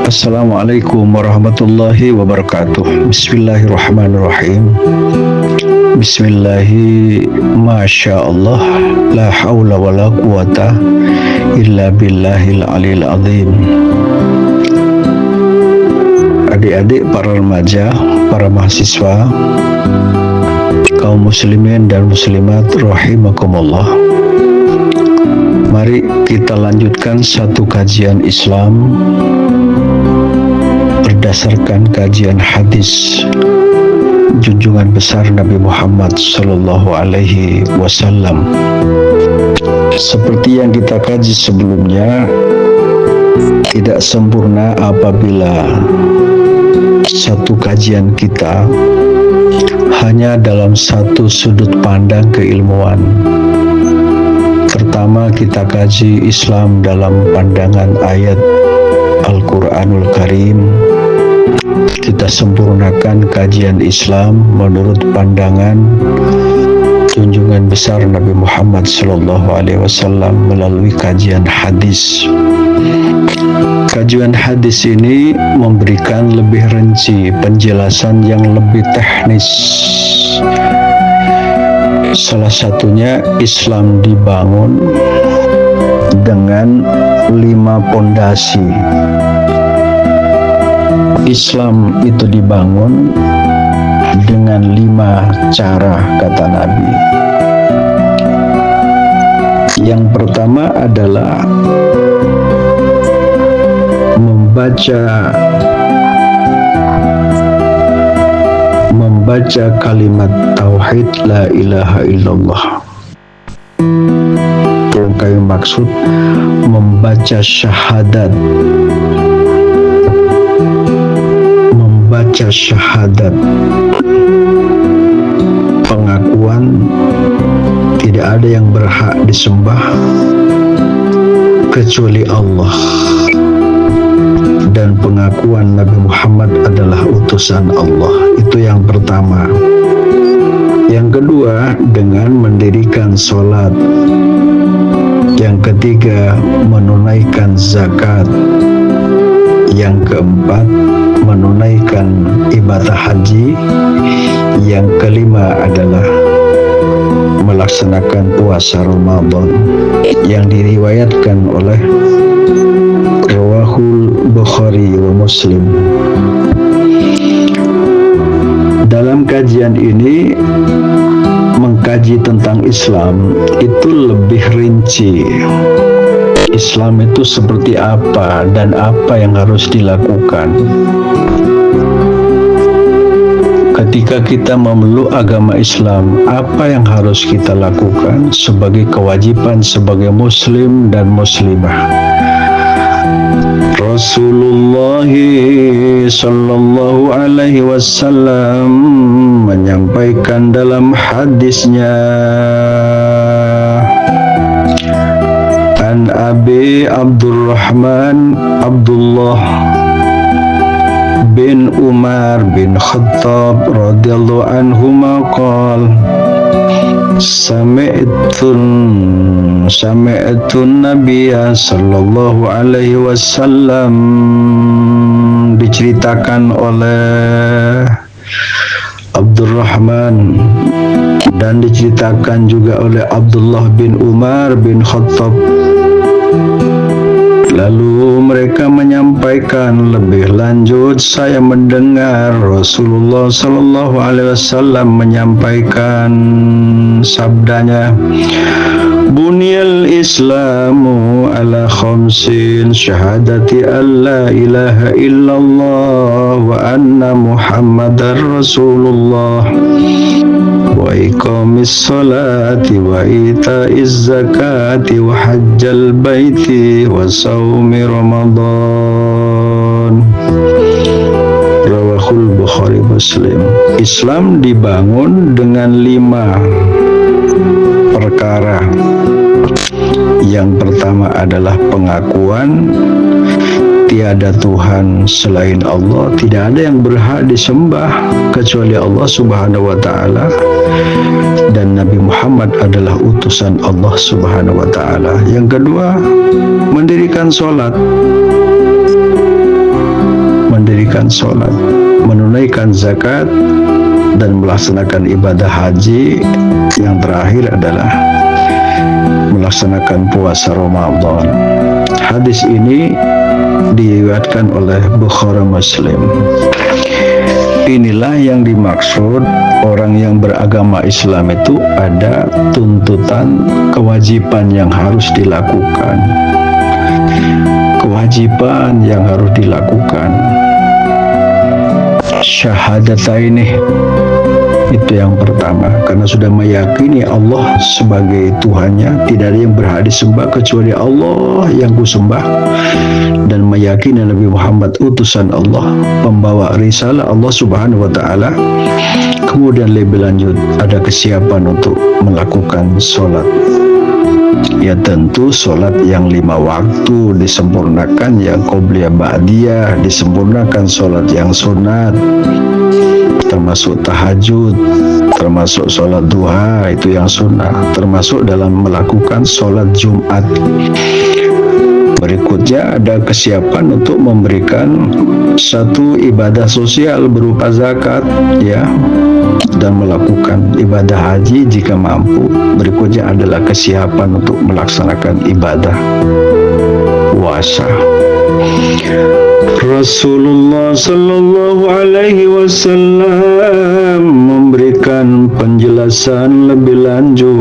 Assalamualaikum warahmatullahi wabarakatuh. Bismillahirrahmanirrahim. Bismillahi masya Allah, la hawla wa la quwata illa billahil alil azim. Adik-adik, para remaja, para mahasiswa, kaum muslimin dan muslimat rahimakumullah. Mari kita lanjutkan satu kajian Islam berdasarkan kajian hadis junjungan besar Nabi Muhammad Sallallahu Alaihi Wasallam. Seperti yang kita kaji sebelumnya, tidak sempurna apabila satu kajian kita hanya dalam satu sudut pandang keilmuan. Pertama, kita kaji Islam dalam pandangan ayat Al-Quranul Karim. Kita sempurnakan kajian Islam menurut pandangan junjungan besar Nabi Muhammad SAW melalui kajian hadis. Kajian hadis ini memberikan lebih rinci, penjelasan yang lebih teknis. Salah satunya, Islam dibangun dengan 5 pondasi. Islam itu dibangun dengan 5 cara, kata Nabi. Yang pertama adalah membaca kalimat tauhid la ilaha illallah. Yang kami maksud membaca syahadat. Membaca syahadat, pengakuan tidak ada yang berhak disembah kecuali Allah, dan pengakuan Nabi Muhammad adalah utusan Allah. Itu yang pertama. Yang kedua, dengan mendirikan sholat. Yang ketiga, menunaikan zakat. Yang keempat, menunaikan ibadah haji. Yang kelima adalah melaksanakan puasa Ramadan yang diriwayatkan oleh Rawahul Bukhari wa Muslim. Dalam kajian ini, mengkaji tentang Islam itu lebih rinci. Islam itu seperti apa dan apa yang harus dilakukan. Ketika kita memeluk agama Islam, apa yang harus kita lakukan sebagai kewajiban sebagai muslim dan muslimah. Rasulullah Sallallahu Alaihi Wasallam menyampaikan dalam hadisnya, An Abi Abdurrahman Abdullah bin Umar bin Khattab radhiyallahu anhuma qala Sami'tun Nabiyya sallallahu alaihi wasallam. Diceritakan oleh Abdurrahman dan diceritakan juga oleh Abdullah bin Umar bin Khattab. Lalu mereka menyampaikan lebih lanjut, saya mendengar Rasulullah Sallallahu Alaihi Wasallam menyampaikan sabdanya, Bunyal Islamu ala khamsin, syahadati an la ilaha illallah wa anna Muhammadar Rasulullah, wa iqamis salati wa ita'iz zakati wa hajjal baiti wa saumi Ramadan. Rawahul Bukhari Muslim. Islam dibangun dengan 5 perkara. Yang pertama adalah pengakuan tiada Tuhan selain Allah, tidak ada yang berhak disembah kecuali Allah Subhanahu wa Ta'ala, dan Nabi Muhammad adalah utusan Allah Subhanahu wa Ta'ala. Yang kedua, mendirikan sholat, menunaikan zakat, dan melaksanakan ibadah haji. Yang terakhir adalah melaksanakan puasa Ramadan. Hadis ini diriwayatkan oleh Bukhari Muslim. Inilah yang dimaksud orang yang beragama Islam itu ada tuntutan kewajiban yang harus dilakukan. Kewajiban yang harus dilakukan. Syahadataini itu yang pertama, karena sudah meyakini Allah sebagai Tuhannya, tidak ada yang berhak disembah kecuali Allah yang kusembah, dan meyakini Nabi Muhammad utusan Allah, pembawa risalah Allah Subhanahu wa Ta'ala. Kemudian lebih lanjut ada kesiapan untuk melakukan sholat. Ya tentu sholat yang 5 waktu disempurnakan, yang qobliyah ba'diyah disempurnakan, sholat yang sunat termasuk tahajud, termasuk sholat duha itu yang sunnah, termasuk dalam melakukan sholat Jumat. Berikutnya ada kesiapan untuk memberikan satu ibadah sosial berupa zakat, ya, dan melakukan ibadah haji jika mampu. Berikutnya adalah kesiapan untuk melaksanakan ibadah puasa. Rasulullah Sallallahu Alaihi Wasallam memberikan penjelasan lebih lanjut.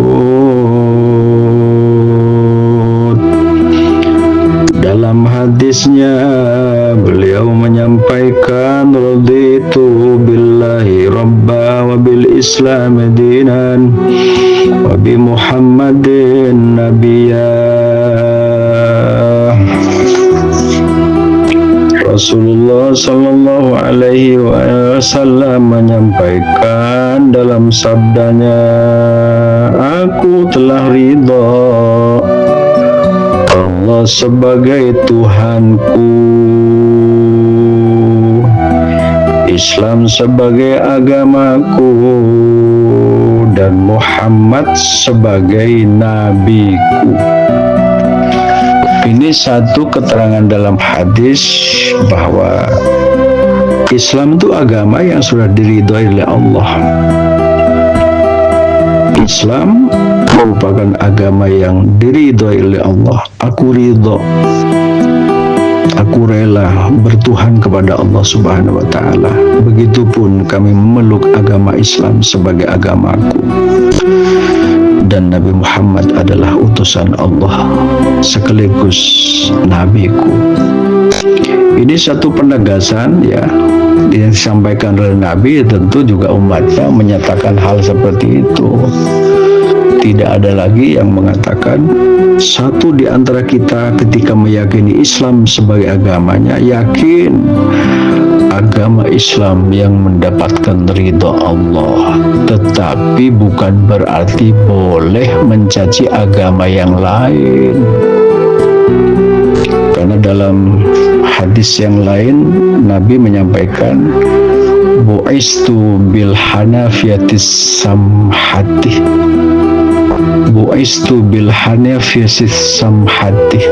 Dalam hadisnya beliau menyampaikan, raditu billahi rabba wa bil islam dinan wa bi muhammadin nabiyya. Rasulullah Sallallahu Alaihi Wasallam menyampaikan dalam sabdanya, aku telah ridha Allah sebagai Tuhanku, Islam sebagai agamaku, dan Muhammad sebagai nabiku. Ini satu keterangan dalam hadis bahwa Islam itu agama yang sudah diridhoi oleh Allah. Islam merupakan agama yang diridhoi oleh Allah. Aku ridho, aku rela bertuhan kepada Allah Subhanahu wa Ta'ala. Begitupun kami memeluk agama Islam sebagai agamaku, dan Nabi Muhammad adalah utusan Allah sekaligus nabiku. Ini satu penegasan, ya, yang disampaikan oleh Nabi. Tentu juga umatnya menyatakan hal seperti itu. Tidak ada lagi yang mengatakan satu di antara kita ketika meyakini Islam sebagai agamanya, yakin agama Islam yang mendapatkan ridha Allah, tetapi bukan berarti boleh mencaci agama yang lain. Karena dalam hadis yang lain Nabi menyampaikan, bu'istu bil hanafiyatis samhati, bu'istu bil hanafiyatis samhati,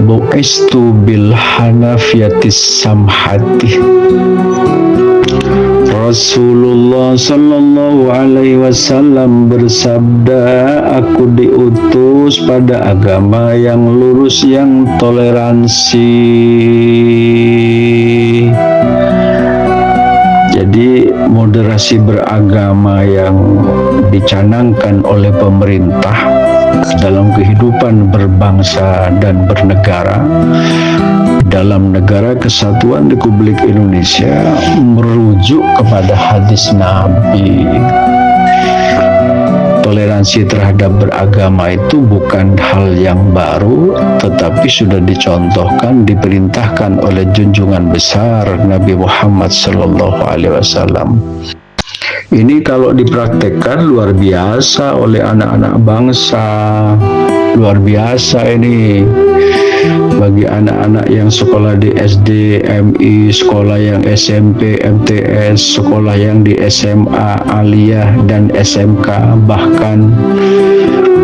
bu'istu bil hanafiyatis samhati. Rasulullah Sallallahu Alaihi Wasallam bersabda, aku diutus pada agama yang lurus, yang toleransi. Jadi moderasi beragama yang dicanangkan oleh pemerintah dalam kehidupan berbangsa dan bernegara, dalam negara kesatuan Republik Indonesia, merujuk kepada hadis Nabi. Toleransi terhadap beragama itu bukan hal yang baru, tetapi sudah dicontohkan, diperintahkan oleh junjungan besar Nabi Muhammad Sallallahu Alaihi Wasallam. Ini kalau dipraktekkan luar biasa oleh anak-anak bangsa, luar biasa ini. bagi anak-anak yang sekolah di SD, MI, sekolah yang SMP, MTS, sekolah yang di SMA, Aliyah, dan SMK, bahkan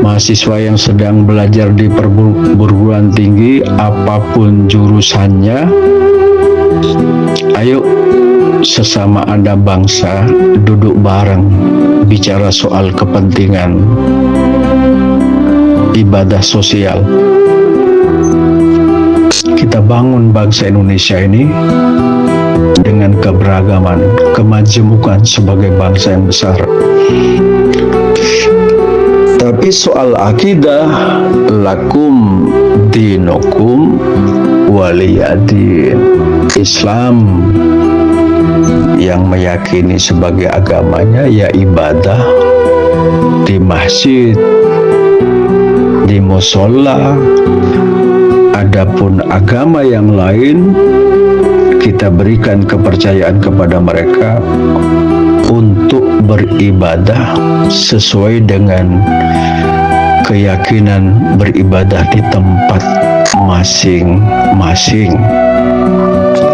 mahasiswa yang sedang belajar di perguruan tinggi, apapun jurusannya, ayo sesama Anda bangsa duduk bareng bicara soal kepentingan ibadah sosial. Kita bangun bangsa Indonesia ini dengan keberagaman, kemajemukan sebagai bangsa yang besar. Tapi soal akidah, lakum dinukum waliyadin. Islam yang meyakini sebagai agamanya ya ibadah di masjid, di musola. Adapun agama yang lain, kita berikan kepercayaan kepada mereka untuk beribadah sesuai dengan keyakinan beribadah di tempat masing-masing.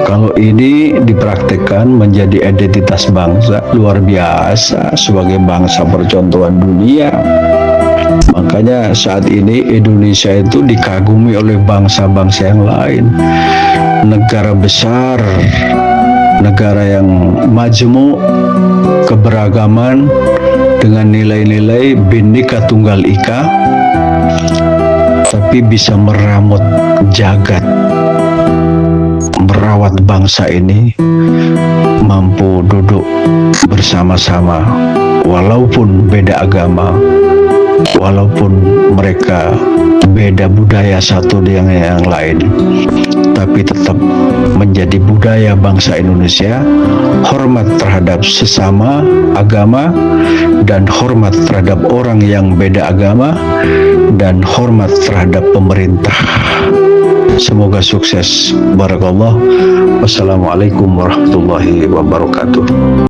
Kalau ini dipraktikkan menjadi identitas bangsa luar biasa sebagai bangsa percontohan dunia. Makanya saat ini Indonesia itu dikagumi oleh bangsa-bangsa yang lain. Negara besar, negara yang majemuk, keberagaman dengan nilai-nilai Bhinneka Tunggal Ika, tapi bisa meramut jagat, merawat bangsa ini mampu duduk bersama-sama walaupun beda agama, walaupun mereka beda budaya satu dengan yang lain, tapi tetap menjadi budaya bangsa Indonesia, hormat terhadap sesama agama dan hormat terhadap orang yang beda agama dan hormat terhadap pemerintah. Semoga sukses. Barakallah. Wassalamualaikum warahmatullahi wabarakatuh.